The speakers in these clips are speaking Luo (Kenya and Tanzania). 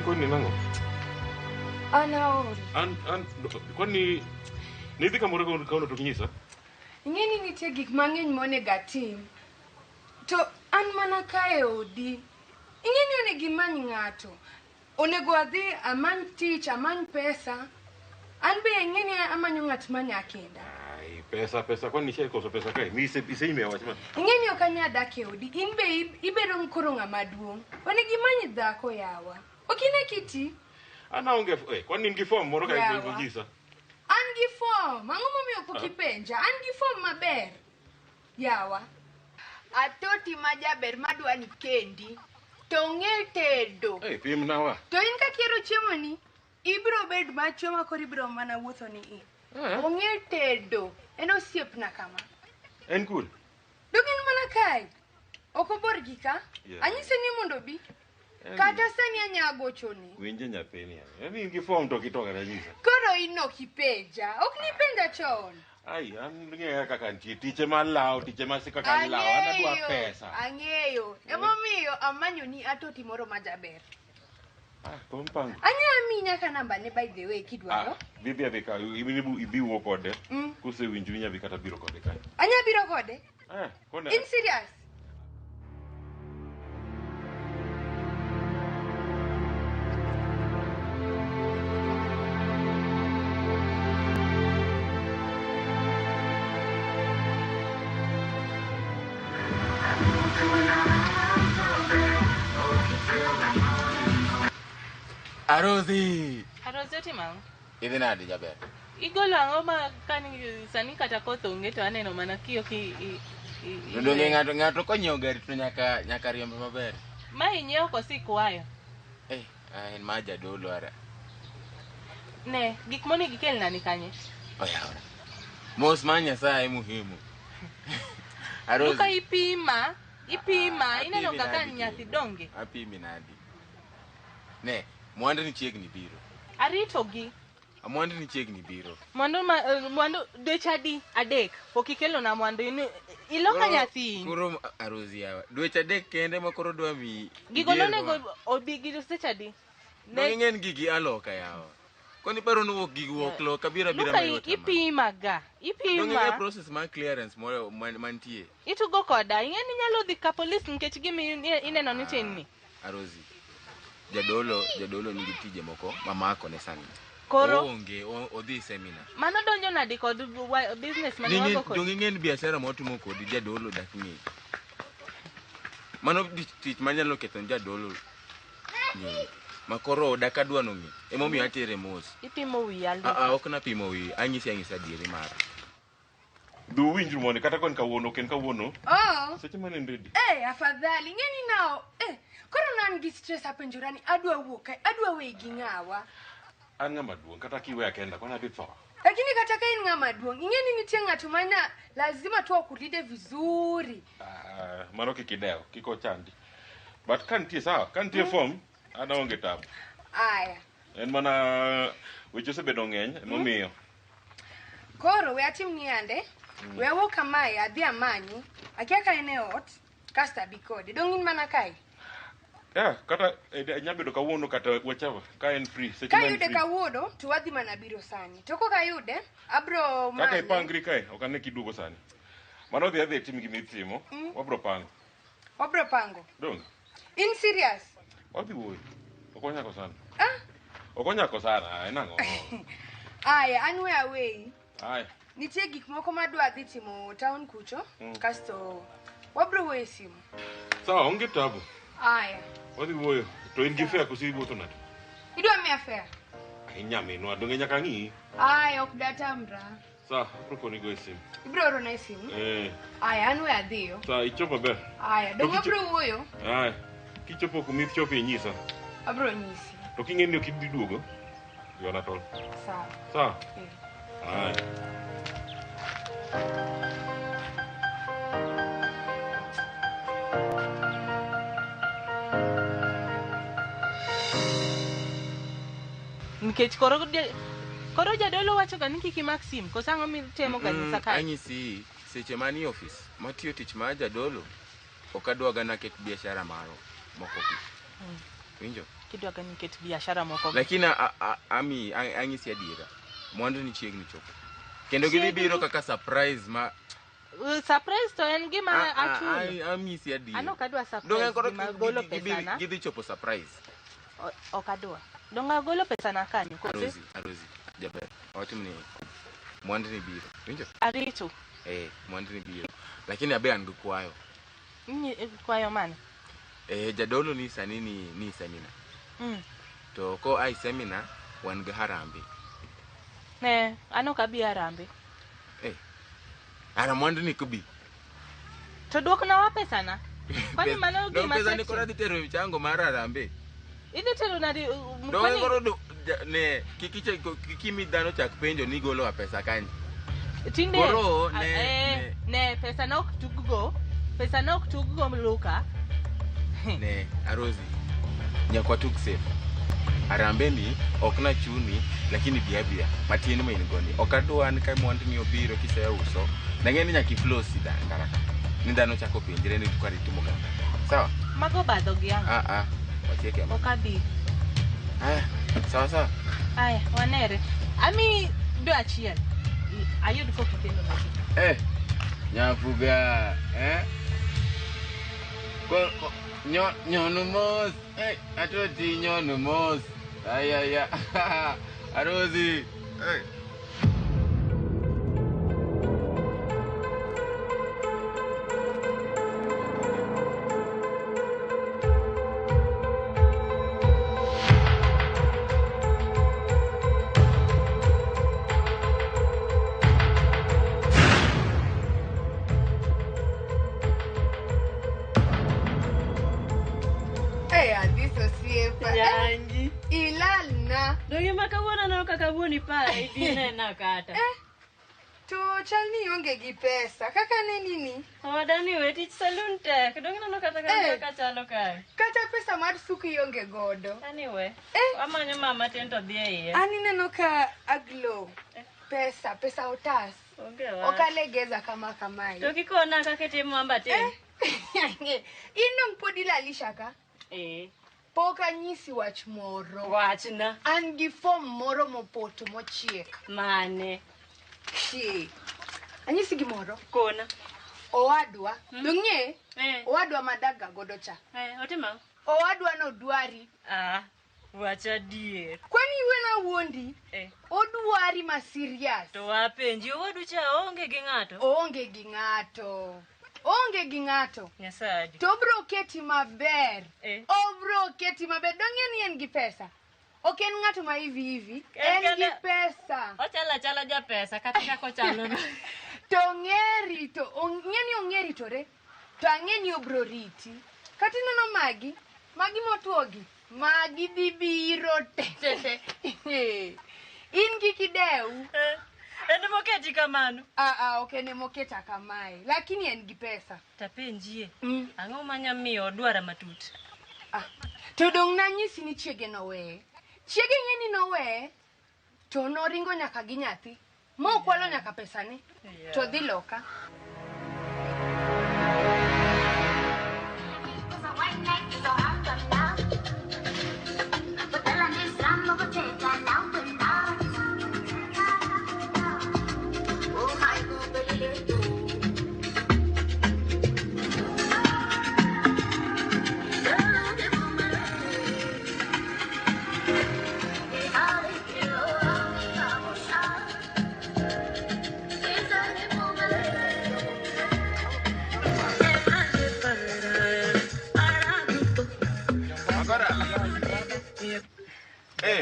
koni nango? Anaori. Koni nidhi kamoro kauno to kinyisa? Ing'eni nitie gik mang'eny monego atim. To an mana kae odi. Ing'eni onego imany ng'ato. Onego adhi amany tich, amany pesa. An be ing'eni amanyo ng'at manyakenda. Ai, pesa kwani nisha koso pesa kae. Mi ise ime wachman. Ing'eni ok anyadake e odi. In be ibedo nkoro ng'ama duong'. Onego imany dhako yawa. Okine kiti. Ana onge kwani in gi form moro kae nyisa. An gi form. Ang'o momiyo pok ipenja? An gi form maber. Yawa. Atoti majaber madwa ni kendi. To ng'e tedo. Pim nawa. To in ka kiero chiemo ni, ibiro bed macho ma koro ibiro mana wuotho ni i. Ong'e tedo. En osiepna kama. En cool. Dogin mana kae. Ok obor gi ka. Anyise ni mondo bi. Kata sani anyago choni. Winje nyathini. Yani in gi form to kitoka na nyisa. Koro ino kipenja. Ok ni penja chon. Ai, an ng'eya kaka nitie tiche mar law, tiche mar sika kan law, an adwa pesa. Ang'eyo. Emomiyo amanyo ni atoti moro majaber. Kompango. Anya minya ka namba ne by the way kidwaro. Bibi abika, ibi wo kode. Kuse winju nya bikata biro kode kan. Anya biro kode? Kone. In serious? Arozi timang. Idhi nade jaber? Igolo ang'o ma kani sani kata koth onge to aneno mana kiyo ki Ndonge ng'ato konyo gari to nyaka riembe maber. Ma inyiewo kosi kwayo. En ma jadolo ara. Ne, gik moni gikel nani kanye? Oyaora. Mos ma Nyasaye muhimu. Arozi. Luka ipima ineno kaka nyathi donge. Apimi nadi. Ne, mwanda ni chiegni biro. Arito gi. Mwanda ni chiegni biro. Mwando dwechadi adek. Pok ikelo na mwando iloka nyathi. Koro Arozi yawa. Dweche adek kende ma koro dwa mi. Gigolo nego obigi sechadi. Ne ng'en gigi aloka yawa. Koni paro no gigi wok lo kabira mayot. Ipima. Ng'e process ma clearance moro mantie. Itugo koda. Ing'eni nyalo dhi ka police nikech gimi ineno ni tinni. Arozi. Jadolo nigi tije moko mamako ne sani. Koro onge odhi seminar. Mano donjo nadi kod business mane wago kod. Ng'en biashara motimo kod jadolo dak ng'e. Mano tich manyalo keto jadolo. Makoro dak adwa no ng'e. Emomiyo atere mos. Ipimo wi aldo. Ok na pimo wi. Anyisa diere mar. Du winju mone kata kon kawuono ken kawuono. Seche mane ready. Afadhali ng'eni nao. Koro nan gi stress apenjorani adwa wuok adwa wegi ng'awa. An ng'ama duong' kata kiwe akenda kona bit sawa. Lakini kata ka in ng'ama duong', ing'eni nitie ng'ato mana lazima tu akulide vizuri. Mano kikideo, kiko chandi. But kantie sawa, kantie form, ana onge tabu. Aya. En mana weche osebedo ng'eny, emomiyo. Koro we atim ni ande, we awuok kamae adhi amanyi, akia ka en e ot, kasta abi kode. Dong in mana kae? Kata nyabedo kawuono kata whatever, ka en free. Ka yude kawuono, to wadhi mana biro sani. To koka yude, abro mane. Kaka ipangri kae, ok ane kiduogo sani. Mano dhi tim gimitimo, wabro pango. Wabro pango? Dong. In serious? Wadhi wuoyi. Okonyako sana. Okonyako sana, en ang'o? Aya, an we away. Aya. Nitie gik moko madwa dhi timo town kucho, kasto wabro wuoyo simu. Sawa, onge tabu. Aya. Wadhi wuoyo. To in gi fare kosi wuotho nade? Idwa miya fare? Nyaminwa, donge nyaka ng'i. Aya, ok datamra. Sawa, proponi go e simu. Ibro oro na e simu? Aya, an we adhiyo. Sawa, ichopo maber. Aya, dong wabro wuoyo? Aya. Kichopo kumichopo inyisa. Abro nyisi. To king'eni ni ok idhi duogo, yona tol. Sawa. Aya. Nikech koro jadolo wacho ga ni kiki Maxim koso ang'o mitemo ga nyisa kae. Anyisi seche mani office matiyo tich ma jadolo ok adwa ga na ket biashara maro moko ki. Winjo? kidwa ka niket biashara moko. Lakini ami ang'isi adiera. Mwandu ni chiegni chopo. Kendo gibi biro kaka surprise ma surprise to en gima achulo. Amisi adiera. Ano kadwa surprise ma golo pesa na. Gidhi chopo surprise. Okadwa. Donga golo pesa na kanyo kosi. Arozi. Jaber. Watu ni mwandu ni biro. Winjo? Arito. Mwandu ni biro. Lakini abe angukwayo. Kwayo mane? Jadolo ni sanini ni seminar. To ko ai seminar wan ga harambe. Ne, ano kabi harambe. Ara mwandu ni kubi. To duok na wa pesa na. Kwani mano gima pesa ni kora ditero mchango mara harambe. Idi tero na di kwani koro ne kikimi dano chak penjo ni golo pesa kanyi. Tinde koro ne pesa na oktugo. Pesa na oktugo mluka. Ne Arozi. Nyakwa tuk safe. Arambe ni okna chuni lakini biabia matini mo ingoni. Okadwa ni kai mwandu ni obiro kise uso. Nangeni nyaki flow sida ngaraka. Nindano chako penjire ni tukari timo ganda. Sawa? Mago badho giang. Wacheke ama. Okabi. Sawa. Aya, wanere. Ami do achiel. Ayud ko kitendo na. Nyafuga, Ko nyono mos. Atoti nyono mos. Aya. Arozi. Yangi. Ilalna. Donge makawona na kakabuni pale idine na kata. To chalni onge gi pesa. Kaka ne nini? Wadani weti salon tek. Donge na kata kaka chalo kai. Kata pesa mar suki onge godo. Anyway. Amanyo mama tento dhi iye. Ani neno ka aglo. Pesa otas. Onge wa. Okalegeza kama hii. To kikona kaka timo amba tena. Ino mpodi lalisha ka? Poka nyisi wach moro. Wachna. An gi form moro mopoto mochiek. Mane. Anyisi gi moro. Kona. Owadwa. Dung'e? Owadwa madaga godo cha. Otima. Owadwa no dwari. Wacha dier. Kwani iwe na wuondi? Odwari ma serious. To wapenji owadu cha onge gi ng'ato. Onge gi ng'ato. Nyasadi. To bro keti maber. Obro keti maber. Donge ni en gi pesa. Ok en ng'ato ma hivi. En gi pesa. Ochala ja pesa kata ko chalo. To ng'eri to ng'eni ong'eri tore. To ang'eni obro riti. Kati neno magi motuogi. Magi bibiro tete. In gi kideu. Ende moketi kamano. Ok ene moketa kamae. Lakini en gi pesa. Tapenjie. Ang'o manya miyo odwara matut. To dong nanyisi ni chiege nowe. Chiege ng'eni nowe. To noringo nyaka gi nyathi. Mokwalo nyaka pesane. To dhi loka.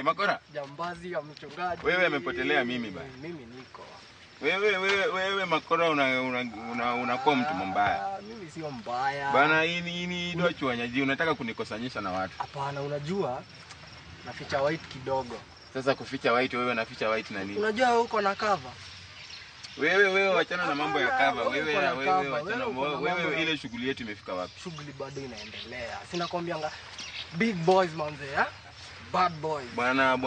Makora. Jambazi ya mchungaji. Wewe umepotelea mimi bana. Mimi niko. Wewe Makora unakuwa mtu mbaya. Mimi sio mbaya. Bana hii ndio chuanyaji unataka kunikosanyisha na watu. Hapana, unajua naficha white kidogo. Sasa kuficha white wewe unaficha white na nini? Unajua uko na cover. Wewe wachana na mambo ya cover. Wewe ile shughuli yetu imefika wapi? Shughuli bado inaendelea. Sina kwambianga big boys manze, bad boys. Bwana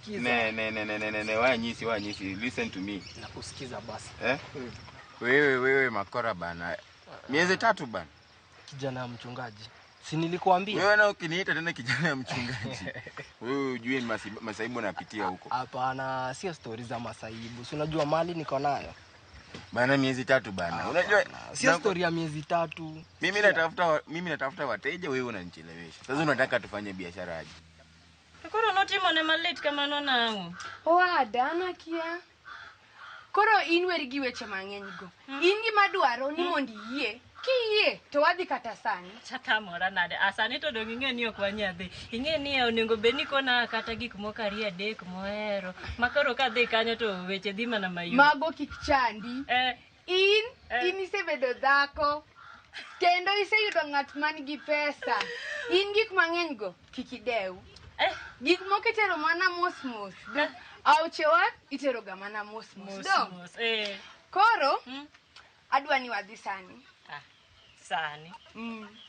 sikiza. Wanyisi listen to me. Nakusikiza basi. Wewe Makora bana. Miezi 3 bana. Kijana mchungaji. Si nilikuambia. Wewe na ukiniita tena kijana ya mchungaji. Wewe ujue ni masaibu napitia huko. Hapana, sio story za masaibu. Si unajua mali niko nayo. Bana miezi 3 bana. Unajua sio story ya miezi 3. Mimi natafuta wateja, wewe unanichelewesha. Sasa unataka tufanye biashara aje? Koro notimo ne malit kama nonango. Dana kia. Koro inweri gi weche mang'eny go. In gima dwaro ni mondi yie. Kiyie to wadhi kata sani. Chatamora nade. Asani to dong ing'e ni ok wanyadhi. Ing'e ni onego beni kona kata gik moko 2 3 mohero. Makoro ka dhi kanyo to weche dhi mana mayu. Mago kik chandi. In isebedo dhako. Kendo iseyudo ng'at man gi pesa. In gik mang'eny go kik idew. Gik moko itero mana mos. Auchewa itero ga mana mos. Koro adwa ni wadhi sani. Sani.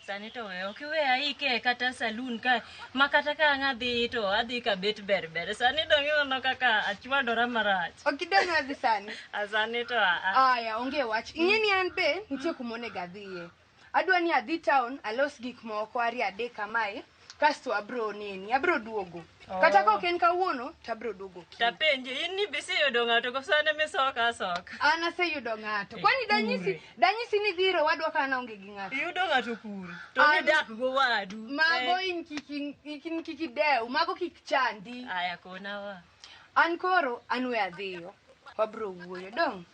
Sani to we okiwe aike kata saloon ka makata ka ngadhi to adhi ka bet berber. Sani dongi no kaka achwadora marach. Okidani wadhi sani. Asani to aya onge wach. Ingeni an be nitie kumone gadhiye. Adwa ni adhi town alos gik moko 2 3 kamae. Kasto abro duogo. Kata ka oken kawuono tabro duogo. Tapenje in ni bisi yudo ng'ato ko sane misoka. Ana se yudo ng'ato. Kwani danyisi ni dhiro wadwa kana onge gi ng'ato. Yudo ng'ato pur. To ni dak go wadu. Mago in kiki deu, mago kik chandi. Aya kona wa. An koro anwe adhiyo. Wabro wuoyo dong.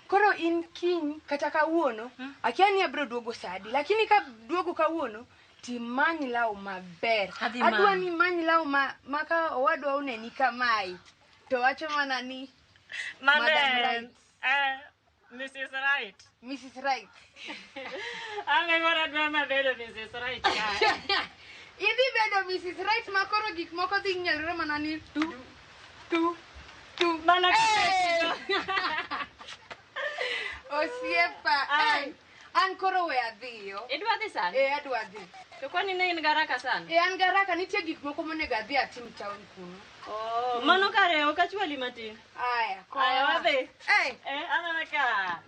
Koro in kiny kata kawuono akia ni abro duogo sadi, lakini ka duogo kawuono timani lao maber. Adwa ni mani lao maka owadwa uneni kamae. To wacho mana ni Madam Right. Mrs. Right. Mrs. Right. Ame gora dwa mabedo Mrs. Right. Idhi bedo Mrs. Right makoro gik moko dhi nyalre mana ni tu. Mana Osiepa. An koro we adhiyo. Idwa dhi sani? Adwa dhi. To kwani ne in garaka sana? An garaka nitie gik moko monego adhi atim town kuno. Mano kare ok achwali matin. Aya wadhi. Anana ka.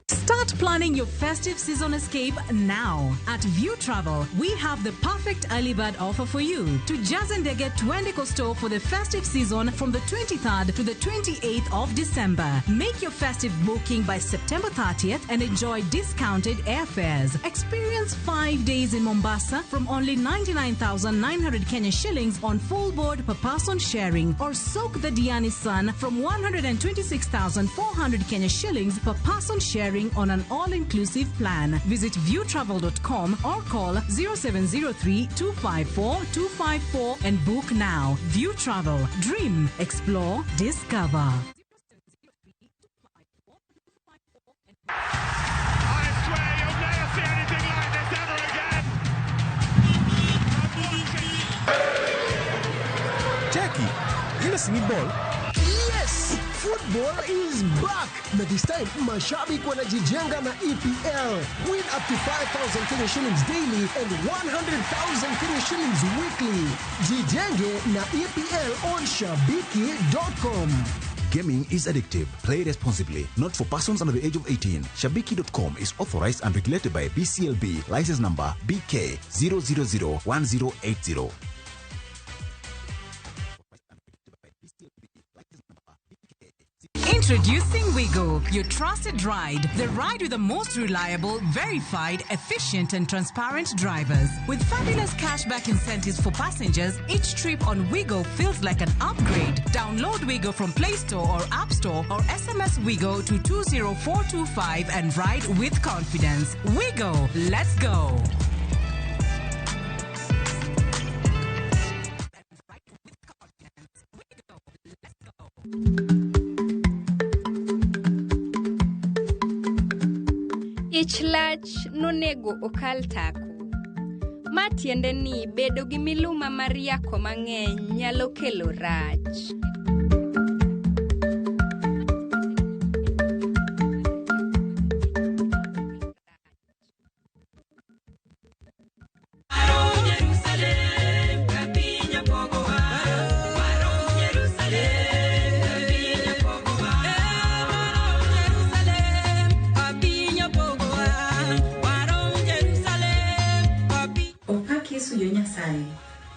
Start planning your festive season escape now. At View Travel, we have the perfect early bird offer for you. To Jazendege Twende Costo for the festive season from the 23rd to the 28th of December. Make your festive booking by September 30th and enjoy discounted airfares. Experience 5 days in Mombasa from only 99,900 Kenya shillings on full board per person sharing, or soak the Diani Sun from 126,400 Kenya shillings per person sharing on an all-inclusive plan. Visit viewtravel.com or call 0703 254 254 and book now. View Travel. Dream, explore, discover. I swear you'll never see anything like this ever again. Jackie, you listening ball? Yes! Football is back! Na this time, mashabik wanajijenga na EPL. Win up to 5,000 Kenya shillings daily and 100,000 Kenya shillings weekly. Jijenge na EPL on Shabiki.com. Gaming is addictive. Play responsibly. Not for persons under the age of 18. Shabiki.com is authorized and regulated by BCLB. License number BK 0001080. Introducing Wigo, your trusted ride. The ride with the most reliable, verified, efficient and transparent drivers. With fabulous cashback incentives for passengers, each trip on Wigo feels like an upgrade. Download Wigo from Play Store or App Store or SMS Wigo to 20425 and ride with confidence. Wigo, let's go. Ich lach nonego okal tako. Ma tiende ni bedo gi miluma mar yako mang'eny nyalo kelo rach. Nyasaye.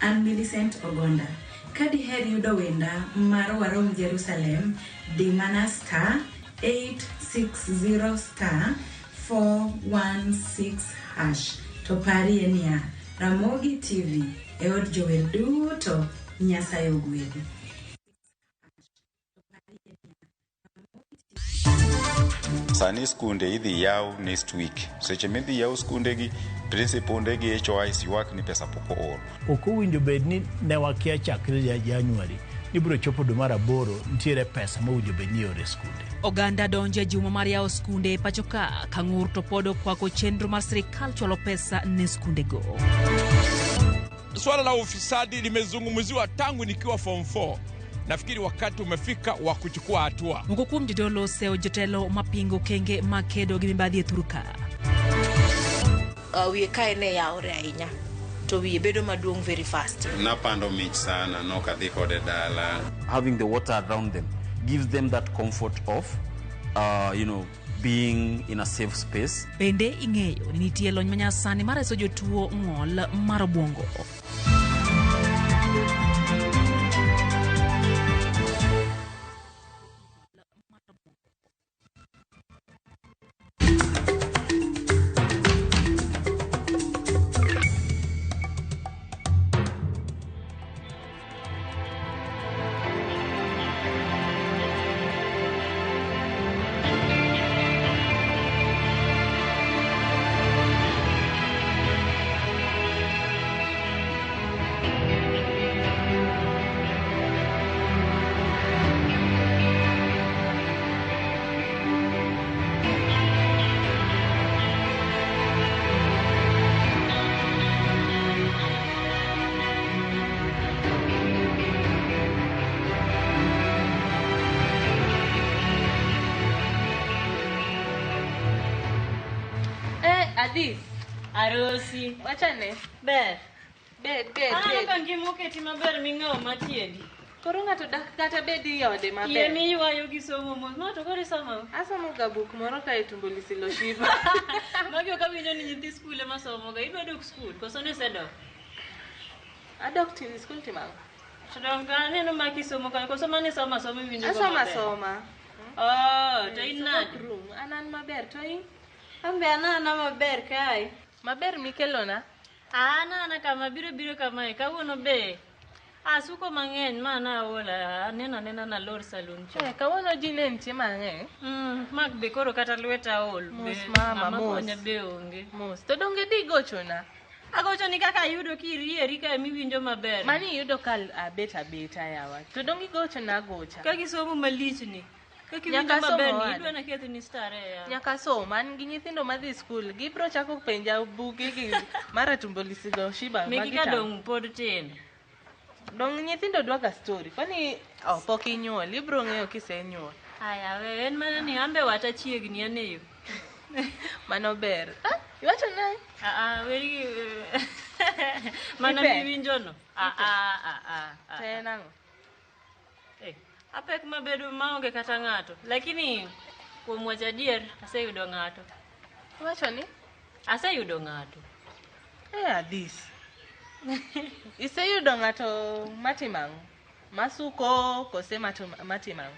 An Millicent Ogonda. Kadi her yudo wenda mar Warom Jerusalem di mana star 860 star 416 hash. To pari enia Ramogi TV e od jower duto Nyasaye ogwedhi. Sani skunde idhi yaw next week. Seche midhi yaw skunde gi principal gi HOIs ywak ni pesa poko oro. Ok owinjo bed ni ne wakia chakre Januari ni biro chopo dwe mar 8 nitiere pesa mowinjo bed ni ore skunde. Oganda donje juma mar yawo skunde pachoka Kang'ur to pod okwako chenro mar sirikal chwalo pesa ne skunde go. Swala la ufisadi limezungumziwa tangu nikiwa form 4. Nafikiri wakati umefika wa kuchukua hatua. Moko kuom jotelo oseo jotelo mapingo kenge makedo gi mibadhi e Thurka. Wiye kae ne yaore ahinya to wiye bedo maduong' very fast. Napando mich sana no kadhi kode dala. Having the water around them gives them that comfort of being in a safe space. Bende ing'eyo ni nitie lony manyasani mar reso jotuo ng'ol mar obwongo. Adis. Arosi. Wachane. Ber. Bed. Ka ngimo keti maber ming'aw matiendi. Koro ng'ato kata bedi yode maber. Yie miywayo gi somo mos. Ma to koro isomo. Asomo ga buk moro ka itumbo lisilo shiba. Magi ok awinjo ni nyithi skul ema somo ga. Idwa dok skul. Koso ne sedok. Adok til skul timang. Chadong ka neno maki somo ka. Koso mane soma winjo go maber. Asoma. Oh, to in nade? Anan maber to in. Ambe anana maber kai. Maber mikelona. Anana kama biro kama kawuono be. Asuko mang'eny mana ola nena na lor salon cha. Kawuono ji ne nitie mang'eny. Mak be koro kata lweta ol. Mos mama mos. Konya be onge. Mos. To donge di gochona. Agocho ni kaka yudo kirieri ka miwinjo maber. Mani yudo kal abeta yawa. To donge gochona gocha. Ka gisomo malich ni. Nyaka maber ni idwa na ketho ni stare ya. Nyaka soma an gi nyithindo madhi skul gibro chako penja buge gi mara tumbo lisigo shiba magi ka dong pod tin. Dong nyithindo dwa ga story kwani pok inyuol ibro ng'eyo kisenyuol. Aya we en mana ni ambe wata chiegni aneyo. Mano ber. Iwacho nai? Weri mana miwinjo no. Tena ngo. Apek mabedo maonge kata ng'ato. Lakini kuom wacha adier aseyudo ng'ato. Wacho ni? Aseyudo ng'ato. Adis. Iseyudo ng'ato matimang'. Masuko kose matimang'.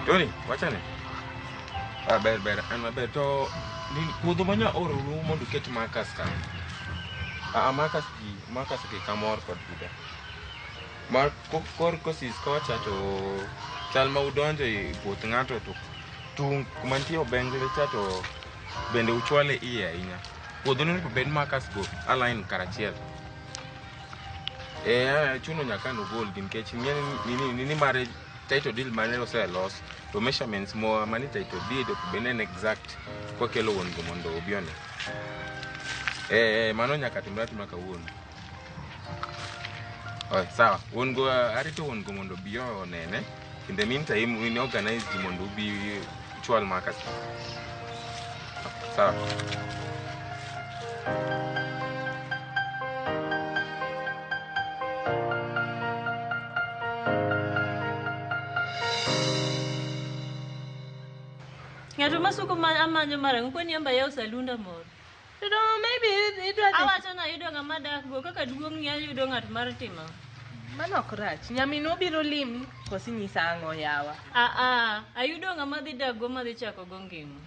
Tony, wachane. Ber, an maber to puodho manya oro ru mondo ket markers ka. Markers ki kamor kod buda. Mar kor kosis kocha to chal ma udonjo e puoth ng'ato tung kumantie obengle cha to bende uchwale iye ahinya. Puodho no bed makas go align karachiel. Chuno nyaka no gold nikech nini mare title deed mane oselos to measurements mo mani title deed benen exact kwa kelo won go mondo obione. Mano nyaka timrati maka wuon. Sawa, won go arito won go mondo bio nene. In the meantime, we organize the mondo bi chwal makas. Sawa. Ngato masuko amanyo mara kwani amba yao salunda moro. Maybe it was awacho na yudo ngama dak go kaka duong nya yudo ngat mar timo. Mano krach. Nyamino biro limi kosi nyisa ango yawa. Ayudo ngama dhi dak go madhi chako go ngimo.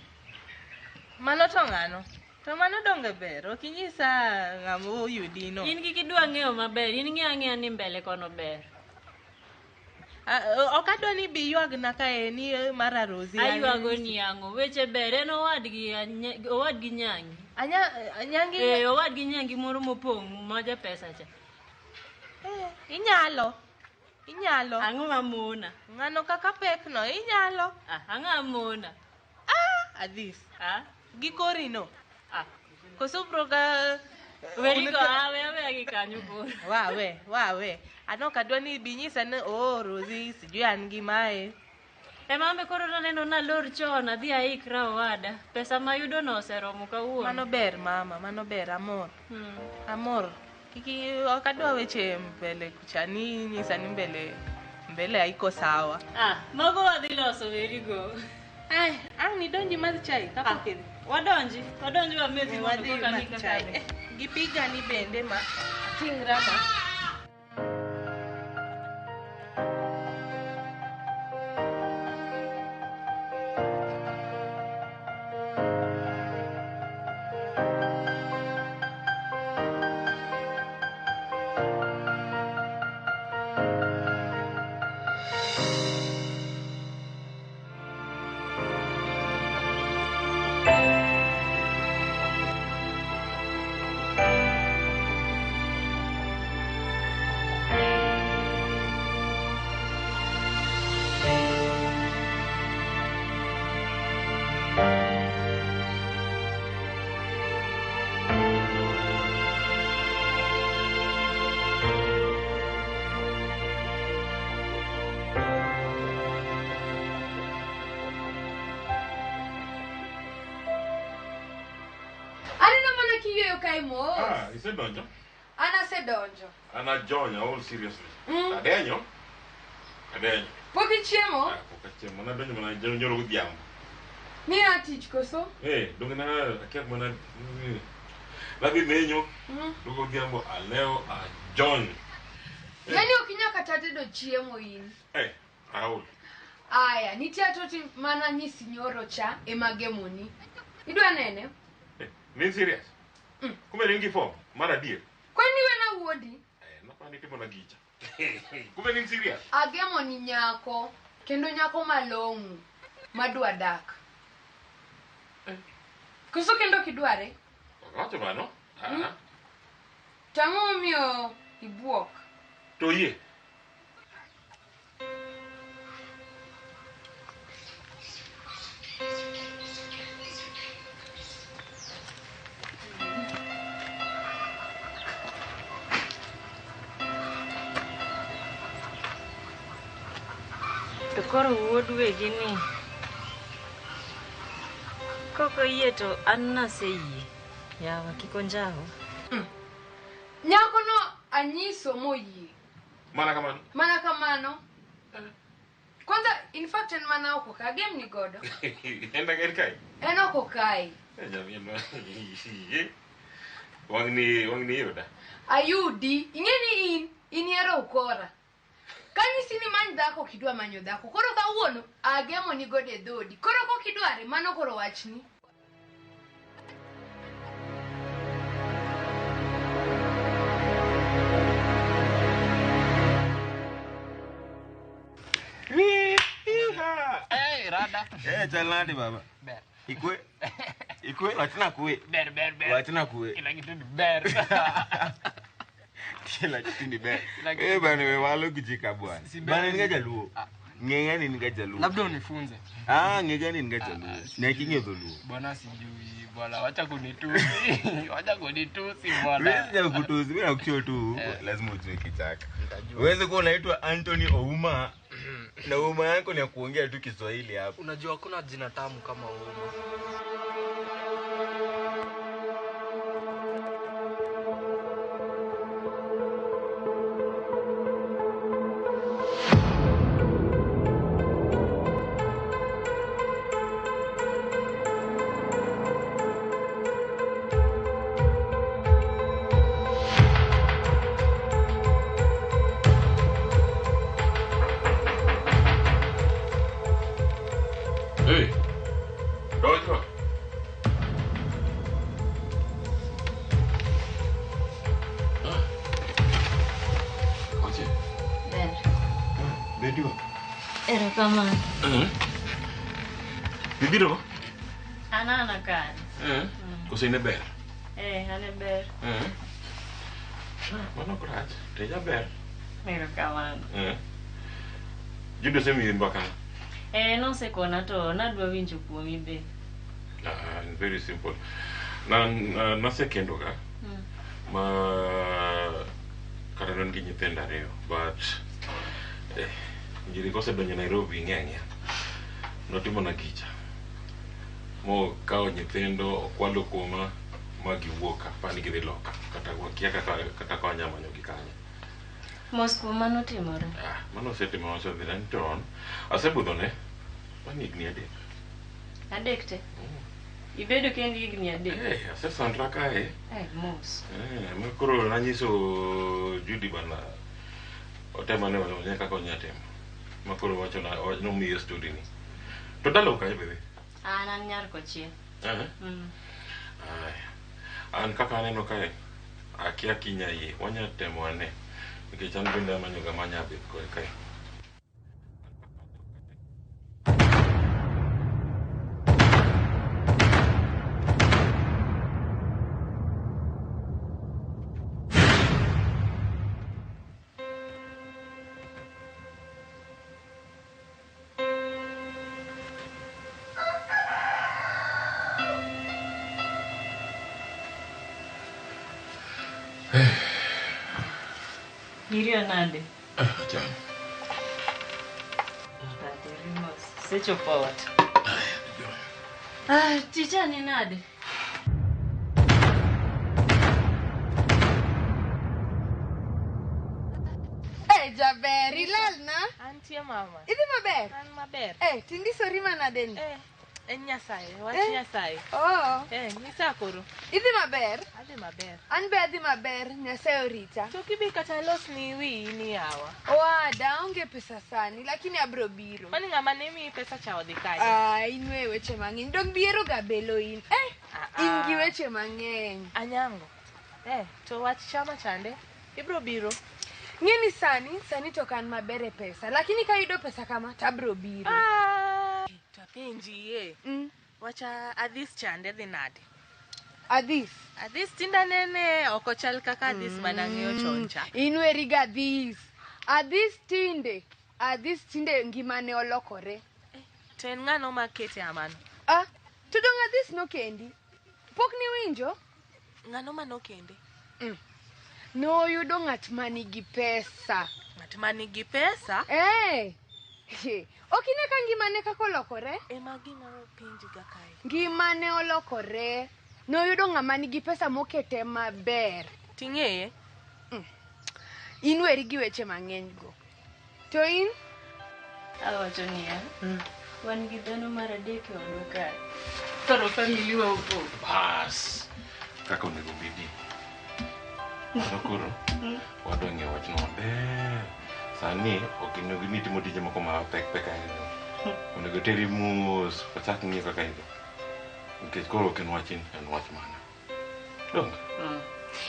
Mano to ngano. To mano donge ber. Ok inyisa ngamo yudi no. In gi kidwa ng'eyo maber. In ng'eya ni mbele kono ber. Okadwa ni bi yuag na kae ni mara Rosie. Ayuago ni ango weche ber en owadgi nyangi. Nyangi owadgi nyangi moro mopong' maja pesa cha. Inyalo. Ang'o mamona? Ngano kaka pek no inyalo. Ang'o amona? Adis. Gikori no. Koso broga Werigo awe gi kanyo koro. Wawe. Kadwa ni binyisa ne Rosie sijui an gi mae. Mambe koro naneno na lor chon adhi aikra owada. Pesa mayudo no oseromo kawuono. Mano ber mama, mano ber amor. Amor. Kiki okadwa weche mbele kuchani nyisa ni mbele haiko sawa. Mago wadhi loso werigo. Ni donji madhi chai kapok idhi. Wadonji wa mezi wadhi chai. Gipiga ni bende ma tingra ma. Isedonjo? Anasedonjo. Anajonyo, all seriously. Adenyo? Poki chiemo? Poka chiemo. Nadonjo mana nyoro godhiambo. Ni atich koso? Donge na akia mana Ladhi menyo. Dogo godhiambo aleo ajonyo. Yani okinyaka tatedo chiemo in. Raul. Aya, nitie atoti mana nyisi nyoro cha emagemoni. Idwa nene? Ni serious? Kume ringi form, mara dier. Kwani we na wuodi? Napani tipo na gicha. Kume ni serious? Agemo ni nyako, kendo nyako malongu, madwa dak. Kuso kendo kidware? Wacho mano? Tango mio ibuok. To ye? Koro wuod wegi ni koko yie to an naseyie yawa kiko njao. Nyako no anyiso moyie. Mana kamano? Kwanza in fact en mana oko ka game ni godo. Enda geri kai? En oko kai. Jamino. Wangni yoda. Ayudi, ingeni in yero ukora. Kanyi sini manyi dhako kidwa manyo dhako. Koro kawuono agemo ni gode dhodi. Koro ko kidware mano koro wachni. Rada. Chalnadi baba. Ber. Ikue wachina kue. Ber. Wachina kue. Kila kitu ni ber. Kila kitu ni ber. Bana wewalo kijika bwana. Bana ninga jaluo. Ngengani ninga jaluo. Labda unifunze. Ngengani ninga jaluo. Na kinyo dhuluo. Bwana sijui. Bwana wacha kunitusi. Wacha kunitusi bwana. Wewe sija kutusi, mimi nakuchio tu. Lazima ujue kichaka. Uweze kuwa unaitwa Anthony Ouma. Na Ouma yako ni ya kuongea tu Kiswahili hapo. Unajua kuna jina tamu kama Ouma. Come on. Bibiro? Ana kan. Cosa in ber? Ane ber. Mano krat. Te ja ber. Mero kawan. Judo se mi mbaka. Non se kona to na dwa winjo kuomi be. Very simple. Na se kendo ga. Ma karanon gi nyitenda reo, but njiri kose donyo Nairobi ng'eng'e notimo na gicha mo kao nyithindo okwalo kuoma ma giwuoka pani gidhi loka kata wakia kata kwa nyama nyogi kanya Moscow mano timore mano setimo so dhi ranton asebudhone pani igni adek te ibedo kendi igni adek asesandra kae mos makoro nanyiso Judy bana otemane nyaka konyatemo makoro wacho na no miyo story ni to dalo ka bebe an nyar ko chie an kaka aneno kae akia kinya ye wanya temo ane nikech an bende amanyo ga manya bet ko kae Irio nade? Jam. Baterimos. Secho pot. Ticha ni nade? Jaber, ilal na? Antie mama. Idi maber? An maber. Tindiso rima nade ni? En Nyasaye, wach Nyasaye. Nyisa koro. Idhi maber? Adhi maber. An be adhi maber, Nyasaye orita. To kibi kata los ni wi ni yawa. Wada, onge pesa sani, lakini abro biro. Mani ng'ama ne mi pesa cha odhi kaje? Inwe weche mang'eny. Dong biero ga belo in. In gi weche mang'eny. Anyango. To wach chama chande? Ibro biro? Ng'eni sani to kan maber e pesa, lakini ka yudo pesa kama tabro biro. Tapenji wacha Adhis chande dhi nade? Adhis tinda nene oko chal kaka Adhis manang'eyo choncha. Inweri ga Adhis tinde ngimane olokore. To en ng'ano makete amano? To dong Adhis nokendi? Pok ni winjo? Ng'ano manokende? Noyudo ng'at manigi pesa. Ng'at manigi pesa? Okine ka ngimane kako olokore? Ema gima penji ga kae. Ngimane olokore. Noyudo ng'ama nigi pesa mokete maber. Ting'eye? Inweri gi weche mang'eny go. To in? Awacho niya, wan gi dhano mar adek e odwa kae. Koro family wa opog. Bas. Kaka onego bedi. Koro wadwa ng'eyo wachno maber. Sani okinego ni timo tije moko ma pek ahinya. Onego teri mos pachak ng'iyo kaka igo. Nikech koro ok en wachin, en wach mana. Dong.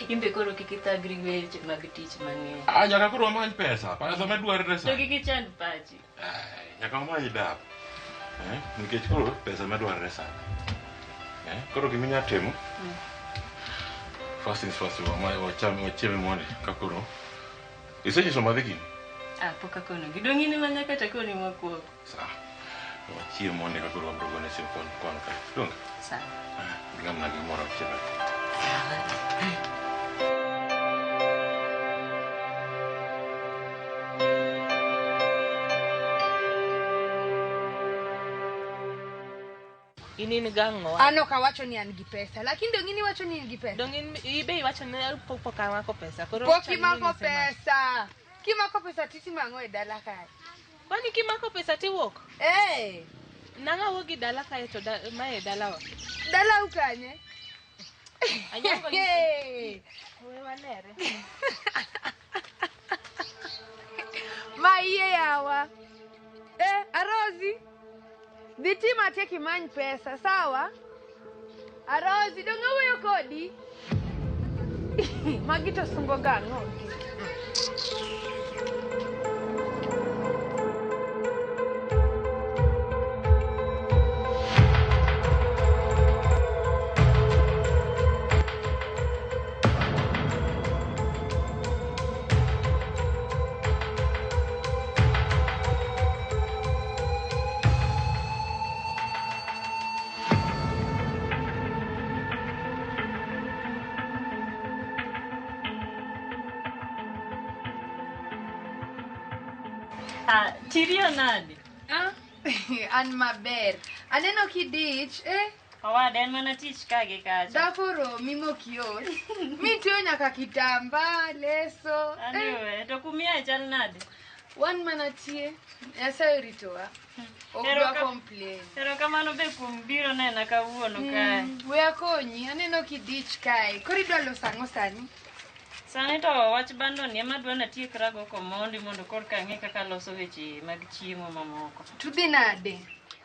Imbe koro kik ithagri weche mag tich mang'eny. Nyaka koro wamany pesa. Pesa medwarre To kik ichand pachi. Nyaka wamany dak. Nikech koro pesa medwarre sana. Koro giminya timo. First things first, wachame mondi kakoro. Isenyiso madhi gini? Poka kono. Gidongi ni manya kata koni mokuoko. Sawa. Wachie mondi kakoro wabrogo ne sim kon ka. Donga? Sawa. Ngamna gimoro chielo. Inini gang'o? Ano kawacho ni an gi pesa, lakini dongini wacho ni an gi pesa. Dongin ibe wacho ni poka mako pesa. Poki mako pesa. Kimako pesa titi mango e dala kae. Kwani kimako pesa tiwuok? Nanga wogi dala kae to mae dalawa. Dala ukanye? Anyango ni. Wewe wanere. Maiye yawa. Arozi. Dhitima teki many pesa, sawa? Arozi, donga weyo kodi. Magito sungo gang'o. Tirio nade? An maber. Aneno kidich, Owada en mana tich kage kacha. Dakoro mimokiot. Mitiyo nyaka kitamba, leso. Aniwe, to kumia chal nade? Wan mana tie. Nyasaye ritowa. Okdwa complain. Pero kamano be kuom biro nena kawuono kae. We akonyi, aneno kidich kae. Koro idwa loso ang'o sani? Sani to wach bando ni ema dwa natiekra komondi mondo korka ang'e kaka loso weche mag chiemo mamoko. Tudhi nade?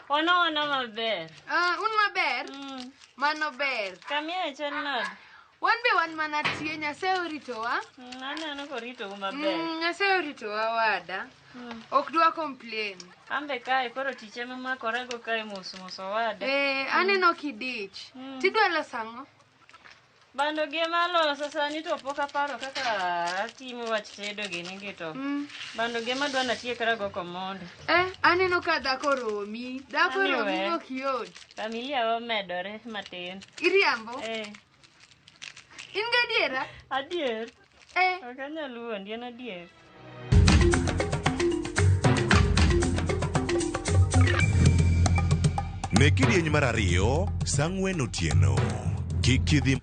Wana maber. Un maber? Mano ber. Kamia chal nade? Wan be wan mana tie, Nyasaye oritowa. Aneno korito maber. Nyasaye oritowa wada. Ok dwa complain. Ambe kae koro tich ema makorego kae mos wada. Aneno kidich. Tidwa loso ang'o? Bando gi maloso sani to pok aparo kaka atimo wach tedo gini gito. Bando gi madwa natiekra komondi. Aneno ka dhako romi. Dhako romi ok yot. Familia omedore matin. Iriambo? In gadiera? Adier. Ok anyal wuondi, en adier. Ne kidieny mar ariyo, Sang'wen otieno. Kik idhi